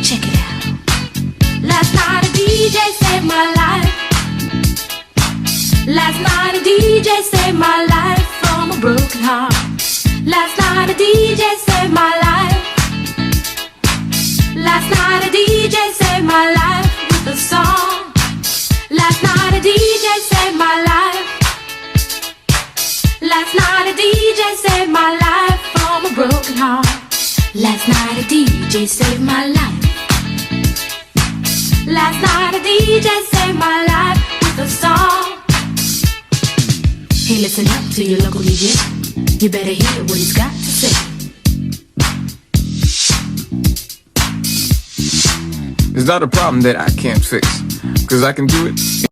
Check it out. Last night a DJ saved my life. Last night a DJ saved my life from a broken heart. Last night a DJ saved my life. Last night a DJ saved my life with a song. Last night a DJ saved my life. Last night a DJ saved my life from a broken heart. Last night a DJ saved my life. Last night a DJ saved my life with a song. Hey, listen up to your local DJ. You better hear what he's got to say. It's not a problem that I can't fix, 'cause I can do it